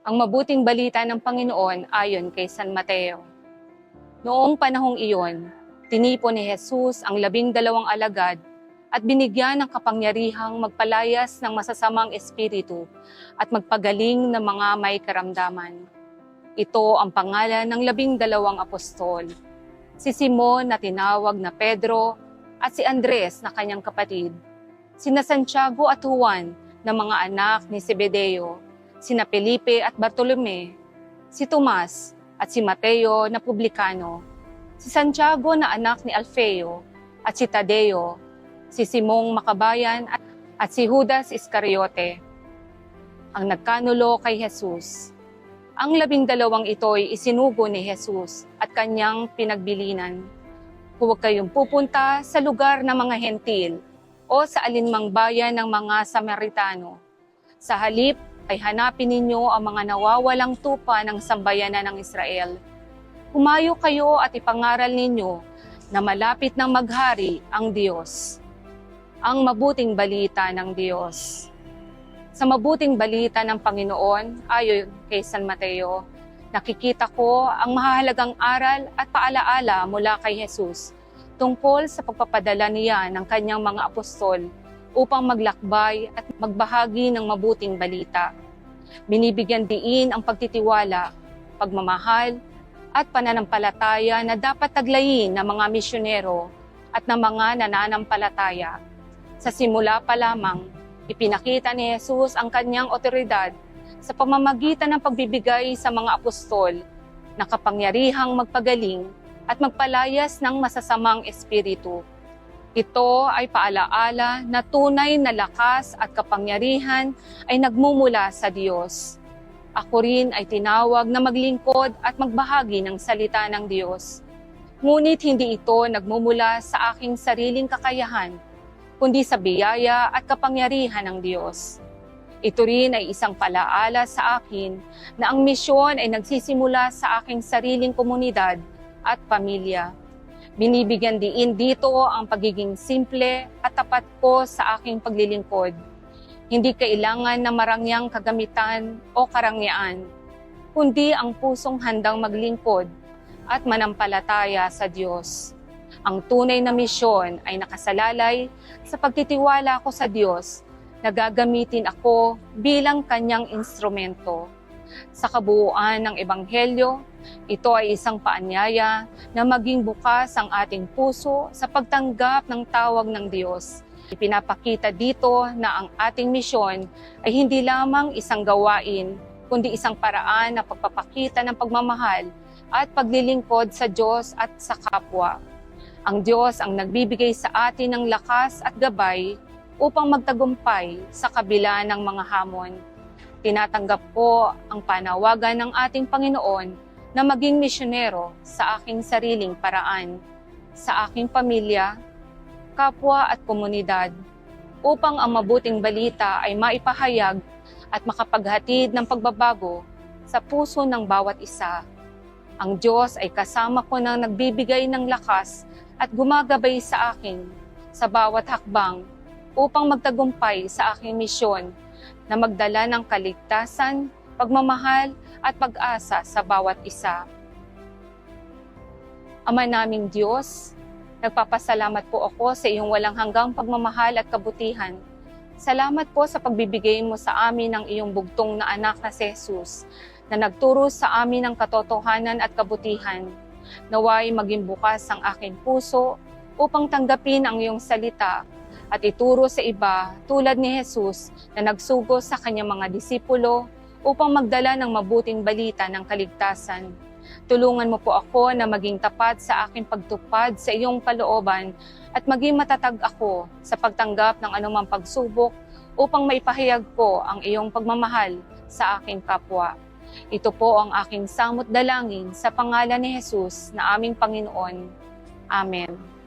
Ang mabuting balita ng Panginoon ayon kay San Mateo. Noong panahong iyon, tinipon ni Jesus ang 12 alagad at binigyan ng kapangyarihang magpalayas ng masasamang espiritu at magpagaling ng mga may karamdaman. Ito ang pangalan ng 12 apostol, si Simon na tinawag na Pedro at si Andres na kanyang kapatid, sina Santiago at Juan na mga anak ni Zebedeo, sina Felipe at Bartolome, si Tomas at si Mateo na publikano, si Santiago na anak ni Alfeo at si Tadeo, si Simong Makabayan at si Judas Iscariote. Ang nagkanulo kay Jesus. Ang 12 ito'y isinugo ni Jesus at kanyang pinagbilinan. Huwag kayong pupunta sa lugar ng mga hentil o sa alinmang bayan ng mga Samaritano. Sa halip ay hanapin ninyo ang mga nawawalang tupa ng sambayanan ng Israel. Humayo kayo at ipangaral ninyo na malapit ng maghari ang Diyos. Ang mabuting balita ng Diyos. Sa mabuting balita ng Panginoon, ayon kay San Mateo, nakikita ko ang mahalagang aral at paalaala mula kay Jesus tungkol sa pagpapadala niya ng kanyang mga apostol upang maglakbay at magbahagi ng mabuting balita. Binibigyan diin ang pagtitiwala, pagmamahal, at pananampalataya na dapat taglayin ng mga misyonero at ng mga nananampalataya. Sa simula pa lamang, ipinakita ni Jesus ang kanyang otoridad sa pamamagitan ng pagbibigay sa mga apostol na kapangyarihang magpagaling at magpalayas ng masasamang espiritu. Ito ay paalaala na tunay na lakas at kapangyarihan ay nagmumula sa Diyos. Ako rin ay tinawag na maglingkod at magbahagi ng salita ng Diyos. Ngunit hindi ito nagmumula sa aking sariling kakayahan, kundi sa biyaya at kapangyarihan ng Diyos. Ito rin ay isang palaala sa akin na ang misyon ay nagsisimula sa aking sariling komunidad at pamilya. Binibigyan diin dito ang pagiging simple at tapat ko sa aking paglilingkod. Hindi kailangan ng marangyang kagamitan o karangyaan, kundi ang pusong handang maglingkod at manampalataya sa Diyos. Ang tunay na misyon ay nakasalalay sa pagtitiwala ko sa Diyos na gagamitin ako bilang kanyang instrumento. Sa kabuuan ng Ebanghelyo, ito ay isang paanyaya na maging bukas ang ating puso sa pagtanggap ng tawag ng Diyos. Ipinapakita dito na ang ating misyon ay hindi lamang isang gawain, kundi isang paraan na pagpapakita ng pagmamahal at paglilingkod sa Diyos at sa kapwa. Ang Diyos ang nagbibigay sa atin ng lakas at gabay upang magtagumpay sa kabila ng mga hamon. Tinatanggap ko ang panawagan ng ating Panginoon na maging misyonero sa aking sariling paraan, sa aking pamilya, kapwa at komunidad, upang ang mabuting balita ay maipahayag at makapaghatid ng pagbabago sa puso ng bawat isa. Ang Diyos ay kasama ko na nagbibigay ng lakas at gumagabay sa akin sa bawat hakbang upang magtagumpay sa aking misyon na magdala ng kaligtasan, pagmamahal at pag-asa sa bawat isa. Ama naming Diyos, nagpapasalamat po ako sa iyong walang hanggang pagmamahal at kabutihan. Salamat po sa pagbibigay mo sa amin ng iyong bugtong na anak na si Jesus, na nagturo sa amin ng katotohanan at kabutihan. Naway maging bukas ang aking puso upang tanggapin ang iyong salita at ituro sa iba tulad ni Jesus na nagsugo sa kanyang mga disipulo upang magdala ng mabuting balita ng kaligtasan. Tulungan mo po ako na maging tapat sa aking pagtupad sa iyong kalooban at maging matatag ako sa pagtanggap ng anumang pagsubok upang maipahayag ko ang iyong pagmamahal sa aking kapwa. Ito po ang aking samot dalangin sa pangalan ni Jesus na aming Panginoon. Amen.